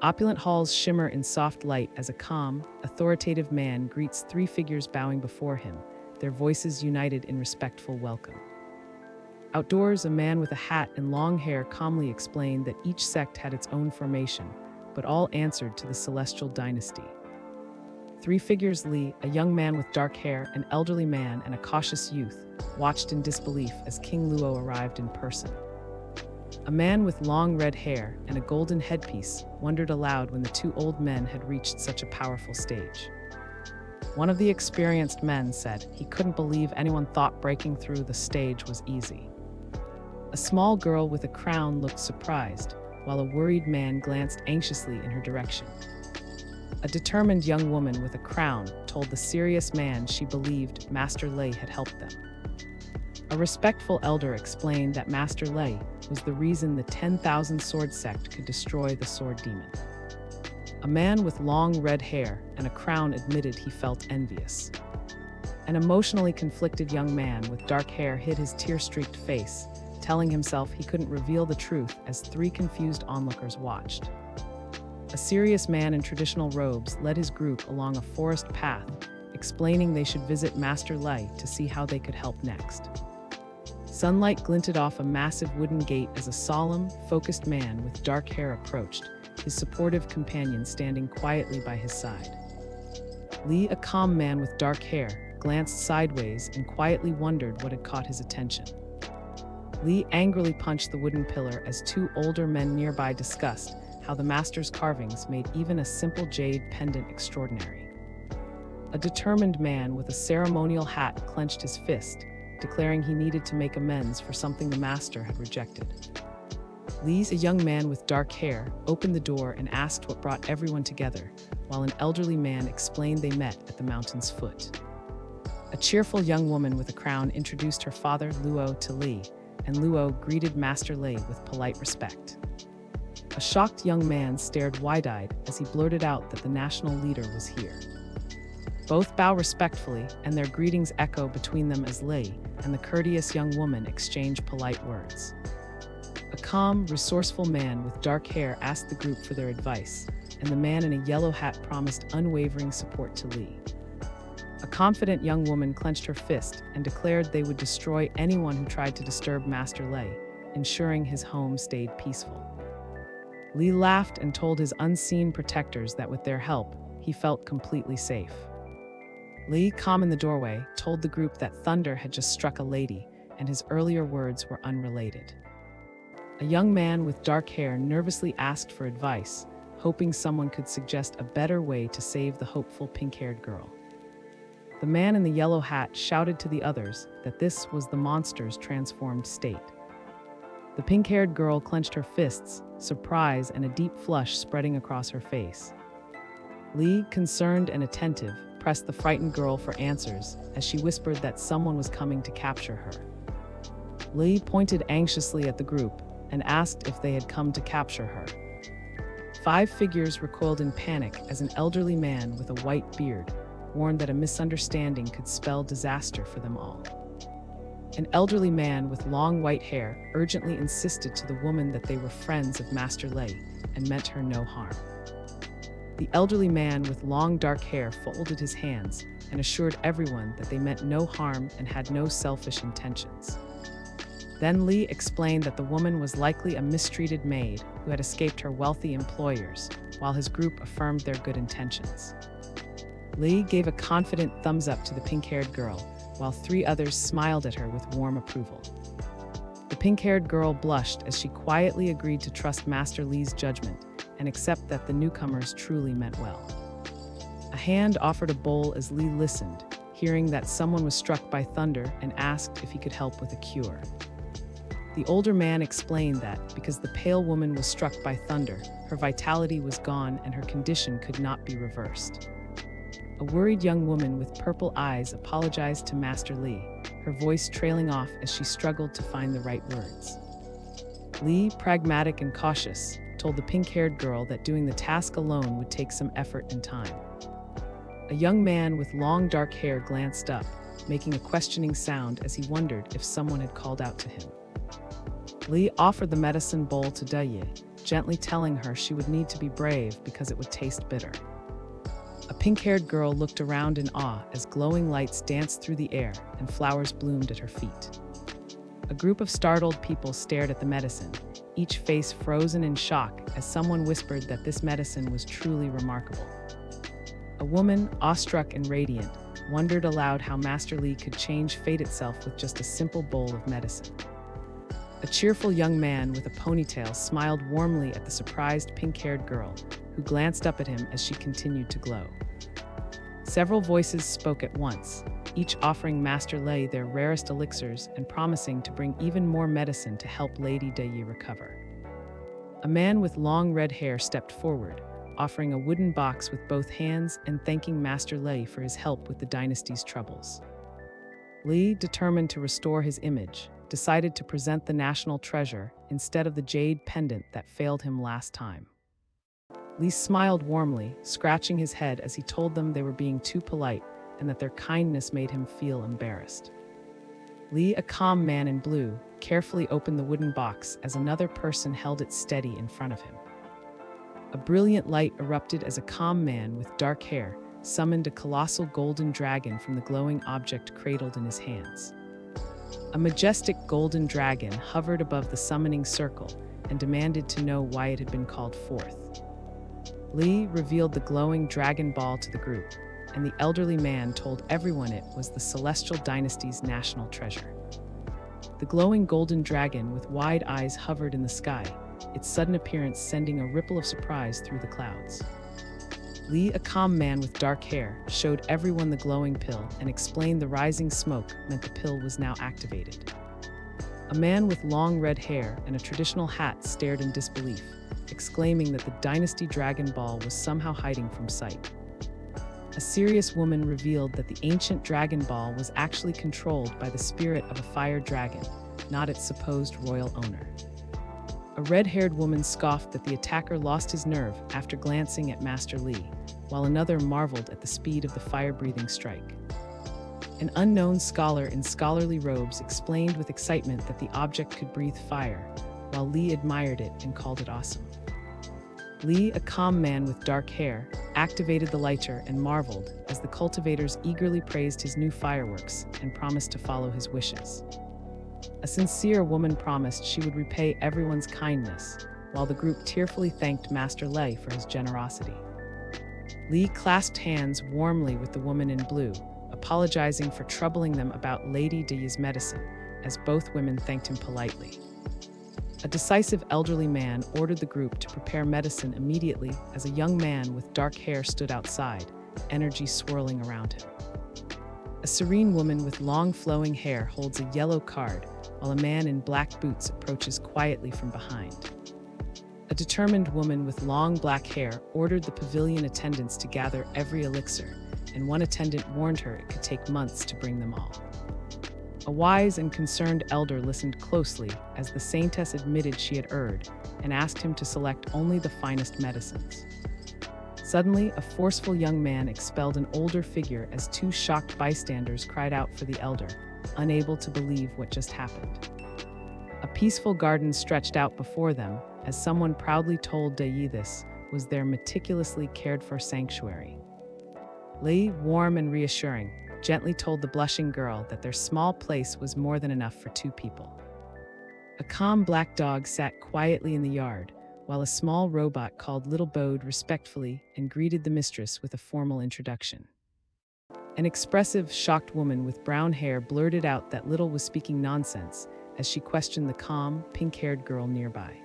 Opulent halls shimmer in soft light as a calm, authoritative man greets three figures bowing before him, their voices united in respectful welcome. Outdoors, a man with a hat and long hair calmly explained that each sect had its own formation, but all answered to the celestial dynasty. Three figures, Li, a young man with dark hair, an elderly man, and a cautious youth, watched in disbelief as King Luo arrived in person. A man with long red hair and a golden headpiece wondered aloud when the two old men had reached such a powerful stage. One of the experienced men said he couldn't believe anyone thought breaking through the stage was easy. A small girl with a crown looked surprised, while a worried man glanced anxiously in her direction. A determined young woman with a crown told the serious man she believed Master Lei had helped them. A respectful elder explained that Master Lei was the reason the 10,000 sword sect could destroy the sword demon. A man with long red hair and a crown admitted he felt envious. An emotionally conflicted young man with dark hair hid his tear-streaked face, telling himself he couldn't reveal the truth as three confused onlookers watched. A serious man in traditional robes led his group along a forest path, explaining they should visit Master Lei to see how they could help next. Sunlight glinted off a massive wooden gate as a solemn, focused man with dark hair approached, his supportive companion standing quietly by his side. Li, a calm man with dark hair, glanced sideways and quietly wondered what had caught his attention. Li angrily punched the wooden pillar as two older men nearby discussed how the master's carvings made even a simple jade pendant extraordinary. A determined man with a ceremonial hat clenched his fist, declaring he needed to make amends for something the master had rejected. Li, a young man with dark hair, opened the door and asked what brought everyone together, while an elderly man explained they met at the mountain's foot. A cheerful young woman with a crown introduced her father, Luo, to Li, and Luo greeted Master Lei with polite respect. A shocked young man stared wide-eyed as he blurted out that the national leader was here. Both bow respectfully, and their greetings echo between them as Lei and the courteous young woman exchange polite words. A calm, resourceful man with dark hair asked the group for their advice, and the man in a yellow hat promised unwavering support to Li. A confident young woman clenched her fist and declared they would destroy anyone who tried to disturb Master Lei, ensuring his home stayed peaceful. Li laughed and told his unseen protectors that with their help, he felt completely safe. Li, calm in the doorway, told the group that thunder had just struck a lady, and his earlier words were unrelated. A young man with dark hair nervously asked for advice, hoping someone could suggest a better way to save the hopeful pink-haired girl. The man in the yellow hat shouted to the others that this was the monster's transformed state. The pink-haired girl clenched her fists, surprise and a deep flush spreading across her face. Li, concerned and attentive, pressed the frightened girl for answers as she whispered that someone was coming to capture her. Li pointed anxiously at the group and asked if they had come to capture her. Five figures recoiled in panic as an elderly man with a white beard warned that a misunderstanding could spell disaster for them all. An elderly man with long white hair urgently insisted to the woman that they were friends of Master Lei and meant her no harm. The elderly man with long dark hair folded his hands and assured everyone that they meant no harm and had no selfish intentions. Then Li explained that the woman was likely a mistreated maid who had escaped her wealthy employers, while his group affirmed their good intentions. Li gave a confident thumbs up to the pink-haired girl, while three others smiled at her with warm approval. The pink-haired girl blushed as she quietly agreed to trust Master Li's judgment and accept that the newcomers truly meant well. A hand offered a bowl as Li listened, hearing that someone was struck by thunder and asked if he could help with a cure. The older man explained that because the pale woman was struck by thunder, her vitality was gone and her condition could not be reversed. A worried young woman with purple eyes apologized to Master Li, her voice trailing off as she struggled to find the right words. Li, pragmatic and cautious, told the pink-haired girl that doing the task alone would take some effort and time. A young man with long dark hair glanced up, making a questioning sound as he wondered if someone had called out to him. Li offered the medicine bowl to Daye, gently telling her she would need to be brave because it would taste bitter. A pink-haired girl looked around in awe as glowing lights danced through the air and flowers bloomed at her feet. A group of startled people stared at the medicine, each face frozen in shock as someone whispered that this medicine was truly remarkable. A woman, awestruck and radiant, wondered aloud how Master Li could change fate itself with just a simple bowl of medicine. A cheerful young man with a ponytail smiled warmly at the surprised pink-haired girl, who glanced up at him as she continued to glow. Several voices spoke at once, each offering Master Li their rarest elixirs and promising to bring even more medicine to help Lady Deyi recover. A man with long red hair stepped forward, offering a wooden box with both hands and thanking Master Li for his help with the dynasty's troubles. Li, determined to restore his image, decided to present the national treasure instead of the jade pendant that failed him last time. Li smiled warmly, scratching his head as he told them they were being too polite and that their kindness made him feel embarrassed. Li, a calm man in blue, carefully opened the wooden box as another person held it steady in front of him. A brilliant light erupted as a calm man with dark hair summoned a colossal golden dragon from the glowing object cradled in his hands. A majestic golden dragon hovered above the summoning circle and demanded to know why it had been called forth. Li revealed the glowing dragon ball to the group, and the elderly man told everyone it was the Celestial Dynasty's national treasure. The glowing golden dragon with wide eyes hovered in the sky, its sudden appearance sending a ripple of surprise through the clouds. Li, a calm man with dark hair, showed everyone the glowing pill and explained the rising smoke meant the pill was now activated. A man with long red hair and a traditional hat stared in disbelief, exclaiming that the Dynasty Dragon Ball was somehow hiding from sight. A serious woman revealed that the ancient Dragon Ball was actually controlled by the spirit of a fire dragon, not its supposed royal owner. A red-haired woman scoffed that the attacker lost his nerve after glancing at Master Li, while another marveled at the speed of the fire-breathing strike. An unknown scholar in scholarly robes explained with excitement that the object could breathe fire, while Li admired it and called it awesome. Li, a calm man with dark hair, activated the lighter and marveled as the cultivators eagerly praised his new fireworks and promised to follow his wishes. A sincere woman promised she would repay everyone's kindness, while the group tearfully thanked Master Li for his generosity. Li clasped hands warmly with the woman in blue, apologizing for troubling them about Lady Deyi's medicine, as both women thanked him politely. A decisive elderly man ordered the group to prepare medicine immediately as a young man with dark hair stood outside, energy swirling around him. A serene woman with long flowing hair holds a yellow card, while a man in black boots approaches quietly from behind. A determined woman with long black hair ordered the pavilion attendants to gather every elixir, and one attendant warned her it could take months to bring them all. A wise and concerned elder listened closely as the saintess admitted she had erred and asked him to select only the finest medicines. Suddenly, a forceful young man expelled an older figure as two shocked bystanders cried out for the elder, unable to believe what just happened. A peaceful garden stretched out before them as someone proudly told Deyi this was their meticulously cared-for sanctuary. Li, warm and reassuring, gently told the blushing girl that their small place was more than enough for two people. A calm black dog sat quietly in the yard, while a small robot called Little bowed respectfully and greeted the mistress with a formal introduction. An expressive, shocked woman with brown hair blurted out that Little was speaking nonsense as she questioned the calm, pink-haired girl nearby.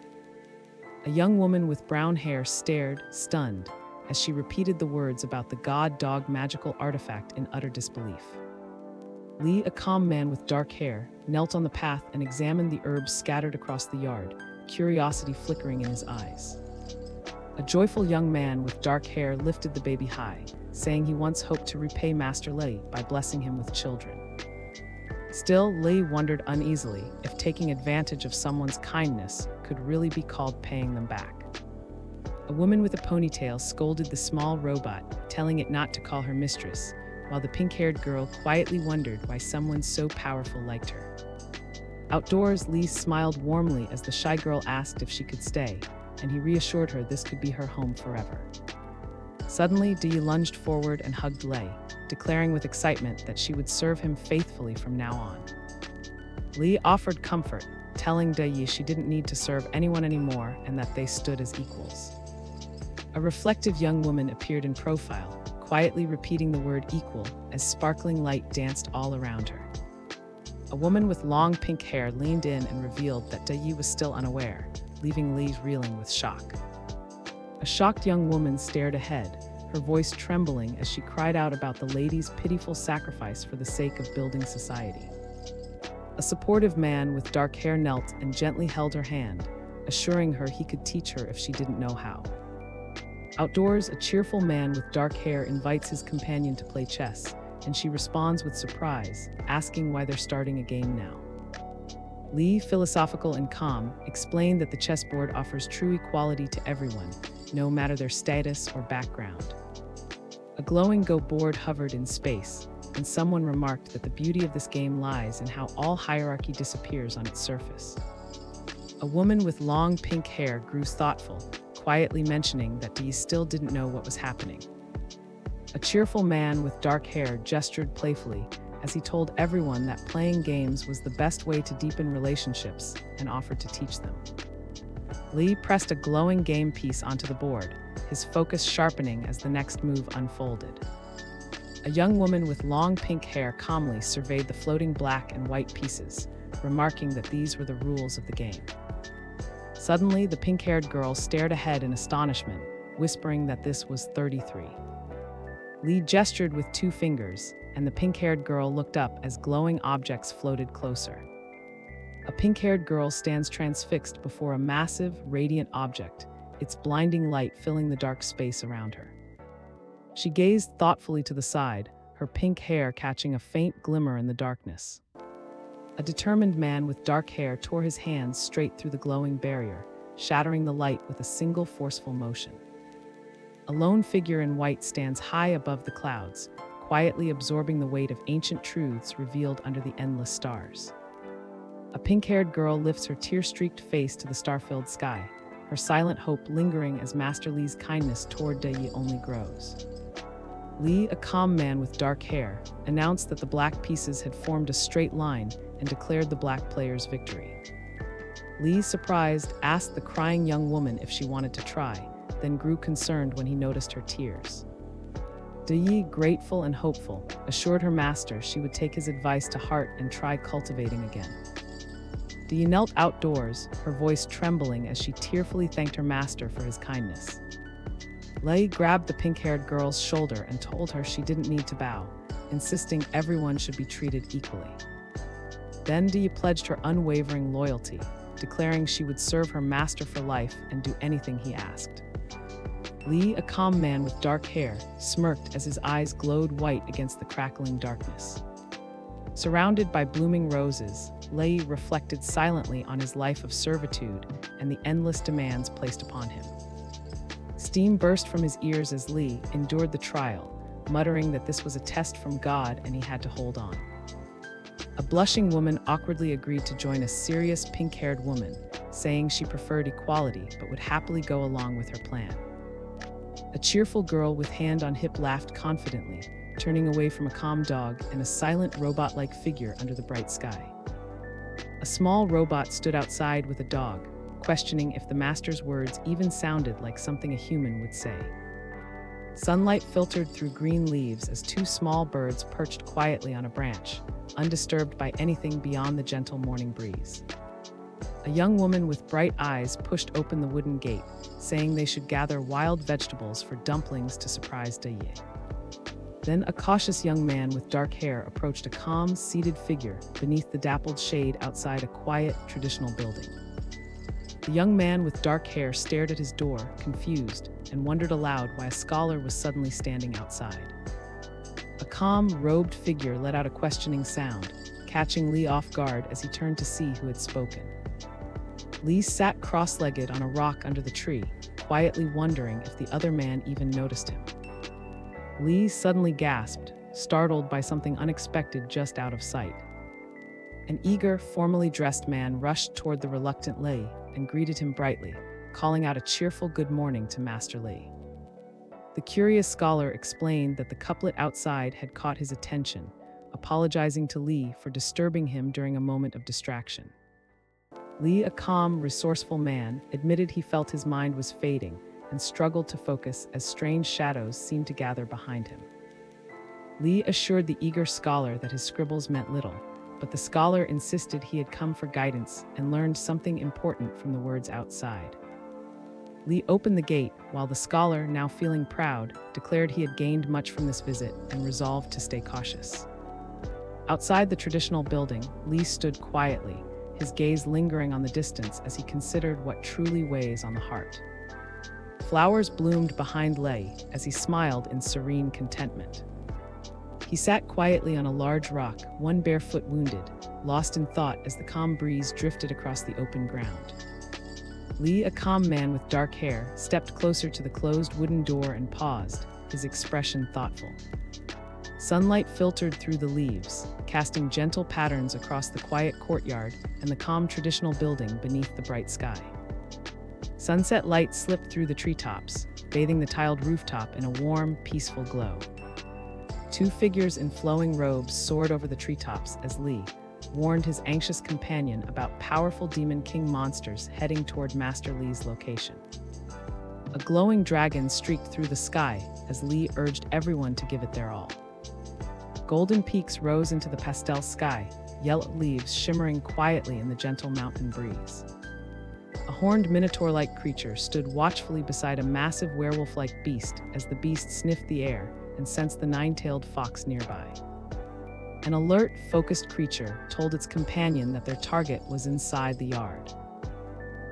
A young woman with brown hair stared, stunned, as she repeated the words about the god-dog magical artifact in utter disbelief. Li, a calm man with dark hair, knelt on the path and examined the herbs scattered across the yard, curiosity flickering in his eyes. A joyful young man with dark hair lifted the baby high, saying he once hoped to repay Master Li by blessing him with children. Still, Li wondered uneasily if taking advantage of someone's kindness could really be called paying them back. A woman with a ponytail scolded the small robot, telling it not to call her mistress, while the pink-haired girl quietly wondered why someone so powerful liked her. Outdoors, Li smiled warmly as the shy girl asked if she could stay, and he reassured her this could be her home forever. Suddenly, Yi lunged forward and hugged Lei, declaring with excitement that she would serve him faithfully from now on. Li offered comfort, telling Yi she didn't need to serve anyone anymore and that they stood as equals. A reflective young woman appeared in profile, quietly repeating the word equal as sparkling light danced all around her. A woman with long pink hair leaned in and revealed that Yi was still unaware, leaving Li reeling with shock. A shocked young woman stared ahead, her voice trembling as she cried out about the lady's pitiful sacrifice for the sake of building society. A supportive man with dark hair knelt and gently held her hand, assuring her he could teach her if she didn't know how. Outdoors, a cheerful man with dark hair invites his companion to play chess, and she responds with surprise, asking why they're starting a game now. Li, philosophical and calm, explained that the chessboard offers true equality to everyone, no matter their status or background. A glowing Go board hovered in space, and someone remarked that the beauty of this game lies in how all hierarchy disappears on its surface. A woman with long pink hair grew thoughtful, quietly mentioning that Yi still didn't know what was happening. A cheerful man with dark hair gestured playfully as he told everyone that playing games was the best way to deepen relationships and offered to teach them. Li pressed a glowing game piece onto the board, his focus sharpening as the next move unfolded. A young woman with long pink hair calmly surveyed the floating black and white pieces, remarking that these were the rules of the game. Suddenly, the pink-haired girl stared ahead in astonishment, whispering that this was 33. Li gestured with 2 fingers, and the pink-haired girl looked up as glowing objects floated closer. A pink-haired girl stands transfixed before a massive, radiant object, its blinding light filling the dark space around her. She gazed thoughtfully to the side, her pink hair catching a faint glimmer in the darkness. A determined man with dark hair tore his hands straight through the glowing barrier, shattering the light with a single forceful motion. A lone figure in white stands high above the clouds, quietly absorbing the weight of ancient truths revealed under the endless stars. A pink-haired girl lifts her tear-streaked face to the star-filled sky, her silent hope lingering as Master Li's kindness toward Yi only grows. Li, a calm man with dark hair, announced that the black pieces had formed a straight line and declared the black player's victory. Li, surprised, asked the crying young woman if she wanted to try, then grew concerned when he noticed her tears. Yi, grateful and hopeful, assured her master she would take his advice to heart and try cultivating again. Yi knelt outdoors, her voice trembling as she tearfully thanked her master for his kindness. Lei grabbed the pink-haired girl's shoulder and told her she didn't need to bow, insisting everyone should be treated equally. Then Yi pledged her unwavering loyalty, declaring she would serve her master for life and do anything he asked. Li, a calm man with dark hair, smirked as his eyes glowed white against the crackling darkness. Surrounded by blooming roses, Lei reflected silently on his life of servitude and the endless demands placed upon him. Steam burst from his ears as Li endured the trial, muttering that this was a test from God and he had to hold on. A blushing woman awkwardly agreed to join a serious pink-haired woman, saying she preferred equality but would happily go along with her plan. A cheerful girl with hand on hip laughed confidently, turning away from a calm dog and a silent robot-like figure under the bright sky. A small robot stood outside with a dog, questioning if the master's words even sounded like something a human would say. Sunlight filtered through green leaves as 2 small birds perched quietly on a branch, undisturbed by anything beyond the gentle morning breeze. A young woman with bright eyes pushed open the wooden gate, saying they should gather wild vegetables for dumplings to surprise Yi. Then a cautious young man with dark hair approached a calm, seated figure beneath the dappled shade outside a quiet, traditional building. The young man with dark hair stared at his door, confused, and wondered aloud why a scholar was suddenly standing outside. A calm, robed figure let out a questioning sound, catching Li off guard as he turned to see who had spoken. Li sat cross-legged on a rock under the tree, quietly wondering if the other man even noticed him. Li suddenly gasped, startled by something unexpected just out of sight. An eager, formally dressed man rushed toward the reluctant Li and greeted him brightly, calling out a cheerful good morning to Master Li. The curious scholar explained that the couplet outside had caught his attention, apologizing to Li for disturbing him during a moment of distraction. Li, a calm, resourceful man, admitted he felt his mind was fading and struggled to focus as strange shadows seemed to gather behind him. Li assured the eager scholar that his scribbles meant little, but the scholar insisted he had come for guidance and learned something important from the words outside. Li opened the gate, while the scholar, now feeling proud, declared he had gained much from this visit and resolved to stay cautious. Outside the traditional building, Li stood quietly, his gaze lingering on the distance as he considered what truly weighs on the heart. Flowers bloomed behind Li as he smiled in serene contentment. He sat quietly on a large rock, one bare foot wounded, lost in thought as the calm breeze drifted across the open ground. Li, a calm man with dark hair, stepped closer to the closed wooden door and paused, his expression thoughtful. Sunlight filtered through the leaves, casting gentle patterns across the quiet courtyard and the calm traditional building beneath the bright sky. Sunset light slipped through the treetops, bathing the tiled rooftop in a warm, peaceful glow. Two figures in flowing robes soared over the treetops as Li warned his anxious companion about powerful Demon King monsters heading toward Master Li's location. A glowing dragon streaked through the sky as Li urged everyone to give it their all. Golden peaks rose into the pastel sky, yellow leaves shimmering quietly in the gentle mountain breeze. A horned minotaur-like creature stood watchfully beside a massive werewolf-like beast as the beast sniffed the air and sensed the nine-tailed fox nearby. An alert, focused creature told its companion that their target was inside the yard.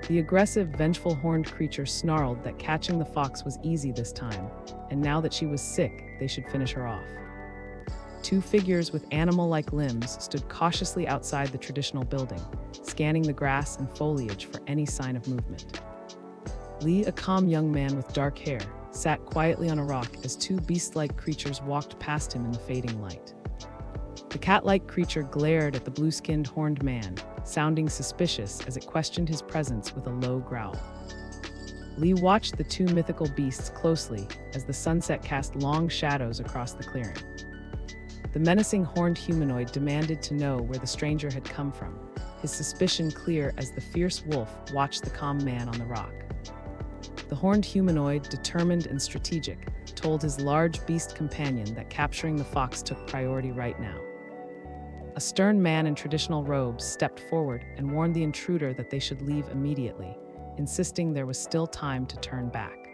The aggressive, vengeful horned creature snarled that catching the fox was easy this time, and now that she was sick, they should finish her off. Two figures with animal-like limbs stood cautiously outside the traditional building, scanning the grass and foliage for any sign of movement. Li, a calm young man with dark hair, sat quietly on a rock as two beast-like creatures walked past him in the fading light. The cat-like creature glared at the blue-skinned horned man, sounding suspicious as it questioned his presence with a low growl. Li watched the two mythical beasts closely as the sunset cast long shadows across the clearing. The menacing horned humanoid demanded to know where the stranger had come from, his suspicion clear as the fierce wolf watched the calm man on the rock. The horned humanoid, determined and strategic, told his large beast companion that capturing the fox took priority right now. A stern man in traditional robes stepped forward and warned the intruder that they should leave immediately, insisting there was still time to turn back.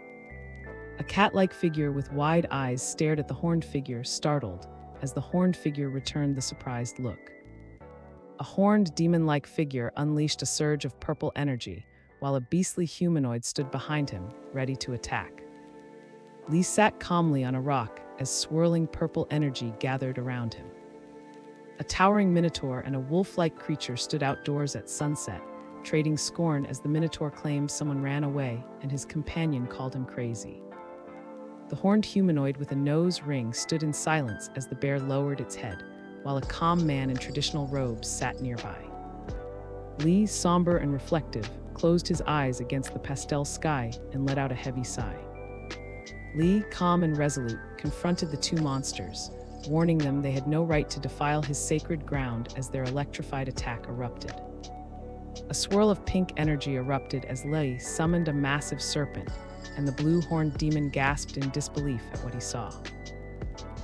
A cat-like figure with wide eyes stared at the horned figure, startled, as the horned figure returned the surprised look. A horned demon-like figure unleashed a surge of purple energy, while a beastly humanoid stood behind him, ready to attack. Li sat calmly on a rock as swirling purple energy gathered around him. A towering minotaur and a wolf-like creature stood outdoors at sunset, trading scorn as the minotaur claimed someone ran away and his companion called him crazy. The horned humanoid with a nose ring stood in silence as the bear lowered its head, while a calm man in traditional robes sat nearby. Li, somber and reflective, closed his eyes against the pastel sky and let out a heavy sigh. Li, calm and resolute, confronted the two monsters, warning them they had no right to defile his sacred ground as their electrified attack erupted. A swirl of pink energy erupted as Li summoned a massive serpent, and the blue-horned demon gasped in disbelief at what he saw.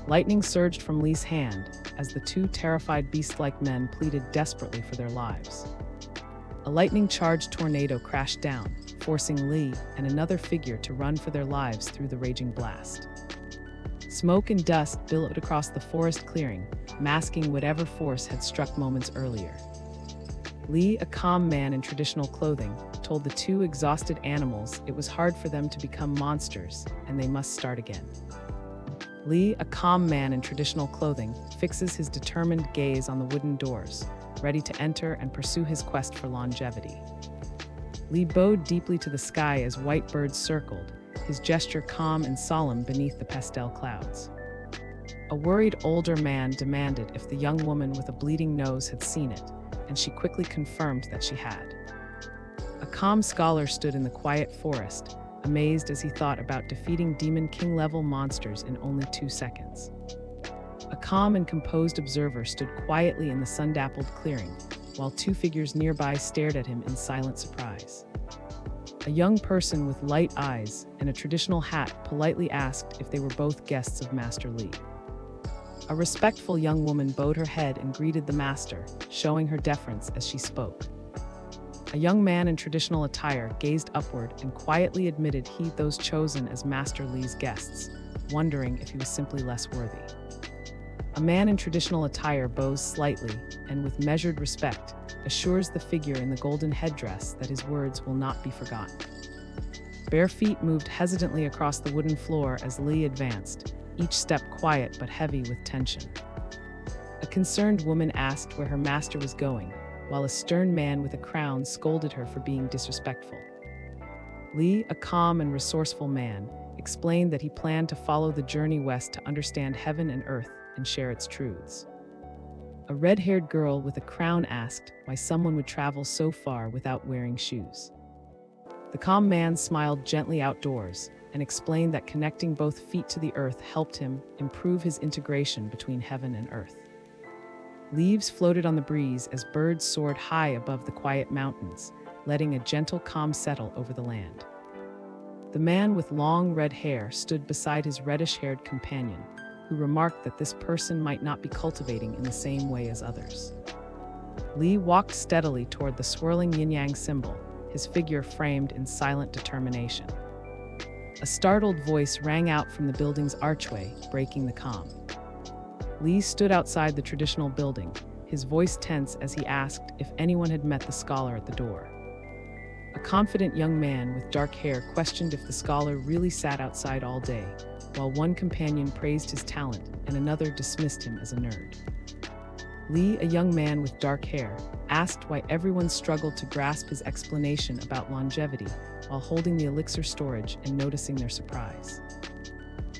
Lightning surged from Li's hand as the two terrified beast-like men pleaded desperately for their lives. A lightning-charged tornado crashed down, forcing Li and another figure to run for their lives through the raging blast. Smoke and dust billowed across the forest clearing, masking whatever force had struck moments earlier. Li, a calm man in traditional clothing, told the two exhausted animals it was hard for them to become monsters and they must start again. Li, a calm man in traditional clothing, fixes his determined gaze on the wooden doors, ready to enter and pursue his quest for longevity. Li bowed deeply to the sky as white birds circled, his gesture calm and solemn beneath the pastel clouds. A worried older man demanded if the young woman with a bleeding nose had seen it, and she quickly confirmed that she had. A calm scholar stood in the quiet forest, amazed as he thought about defeating Demon King-level monsters in only 2 seconds. A calm and composed observer stood quietly in the sun-dappled clearing, while 2 figures nearby stared at him in silent surprise. A young person with light eyes and a traditional hat politely asked if they were both guests of Master Li. A respectful young woman bowed her head and greeted the master, showing her deference as she spoke. A young man in traditional attire gazed upward and quietly admitted he those chosen as Master Li's guests, wondering if he was simply less worthy. A man in traditional attire bows slightly and, with measured respect, assures the figure in the golden headdress that his words will not be forgotten. Bare feet moved hesitantly across the wooden floor as Li advanced, each step quiet but heavy with tension. A concerned woman asked where her master was going, while a stern man with a crown scolded her for being disrespectful. Li, a calm and resourceful man, explained that he planned to follow the journey west to understand heaven and earth and share its truths. A red-haired girl with a crown asked why someone would travel so far without wearing shoes. The calm man smiled gently outdoors and explained that connecting both feet to the earth helped him improve his integration between heaven and earth. Leaves floated on the breeze as birds soared high above the quiet mountains, letting a gentle calm settle over the land. The man with long red hair stood beside his reddish-haired companion, who remarked that this person might not be cultivating in the same way as others. Li walked steadily toward the swirling yin-yang symbol, his figure framed in silent determination. A startled voice rang out from the building's archway, breaking the calm. Li stood outside the traditional building, his voice tense as he asked if anyone had met the scholar at the door. A confident young man with dark hair questioned if the scholar really sat outside all day, while one companion praised his talent and another dismissed him as a nerd. Li, a young man with dark hair, asked why everyone struggled to grasp his explanation about longevity while holding the elixir storage and noticing their surprise.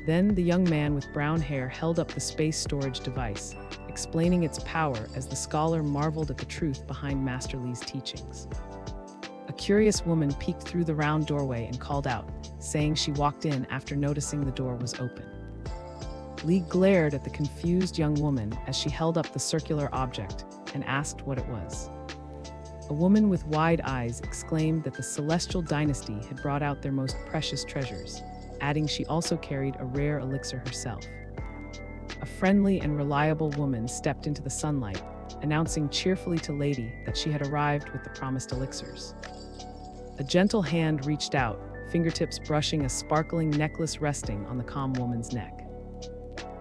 Then the young man with brown hair held up the space storage device, explaining its power as the scholar marveled at the truth behind Master Li's teachings. A curious woman peeked through the round doorway and called out, saying she walked in after noticing the door was open. Li glared at the confused young woman as she held up the circular object and asked what it was. A woman with wide eyes exclaimed that the Celestial Dynasty had brought out their most precious treasures, adding she also carried a rare elixir herself. A friendly and reliable woman stepped into the sunlight, announcing cheerfully to Lady that she had arrived with the promised elixirs. A gentle hand reached out, fingertips brushing a sparkling necklace resting on the calm woman's neck.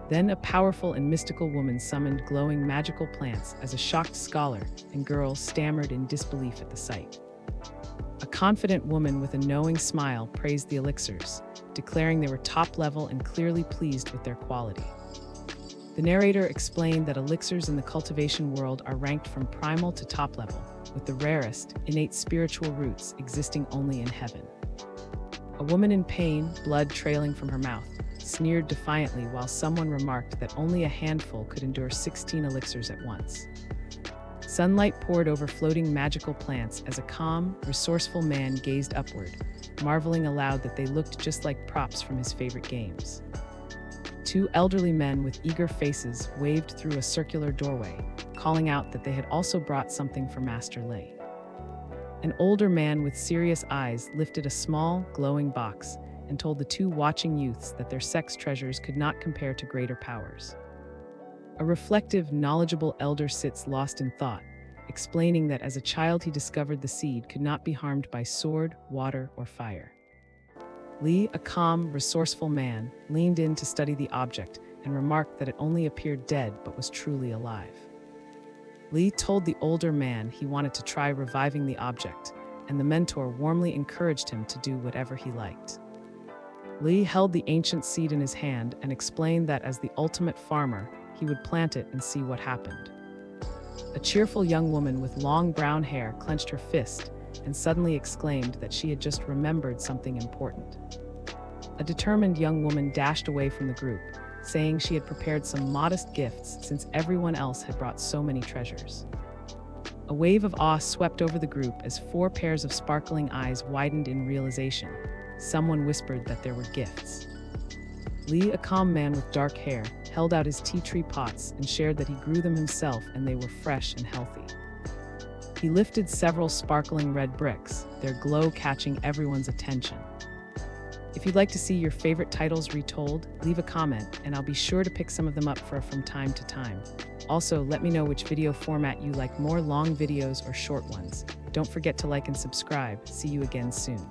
Then a powerful and mystical woman summoned glowing magical plants as a shocked scholar and girl stammered in disbelief at the sight. A confident woman with a knowing smile praised the elixirs, declaring they were top level and clearly pleased with their quality. The narrator explained that elixirs in the cultivation world are ranked from primal to top level, with the rarest, innate spiritual roots existing only in heaven. A woman in pain, blood trailing from her mouth, sneered defiantly while someone remarked that only a handful could endure 16 elixirs at once. Sunlight poured over floating magical plants as a calm, resourceful man gazed upward, marveling aloud that they looked just like props from his favorite games. 2 elderly men with eager faces waved through a circular doorway, calling out that they had also brought something for Master Li. An older man with serious eyes lifted a small, glowing box and told the 2 watching youths that their sex treasures could not compare to greater powers. A reflective, knowledgeable elder sits lost in thought, explaining that as a child he discovered the seed could not be harmed by sword, water, or fire. Li, a calm, resourceful man, leaned in to study the object and remarked that it only appeared dead but was truly alive. Li told the older man he wanted to try reviving the object, and the mentor warmly encouraged him to do whatever he liked. Li held the ancient seed in his hand and explained that as the ultimate farmer, he would plant it and see what happened. A cheerful young woman with long brown hair clenched her fist and suddenly exclaimed that she had just remembered something important. A determined young woman dashed away from the group, saying she had prepared some modest gifts since everyone else had brought so many treasures. A wave of awe swept over the group as 4 pairs of sparkling eyes widened in realization. Someone whispered that there were gifts. Lee, a calm man with dark hair, held out his tea tree pots and shared that he grew them himself and they were fresh and healthy. He lifted several sparkling red bricks, their glow catching everyone's attention. If you'd like to see your favorite titles retold, leave a comment and I'll be sure to pick some of them up from time to time. Also, let me know which video format you like more, long videos or short ones. Don't forget to like and subscribe. See you again soon.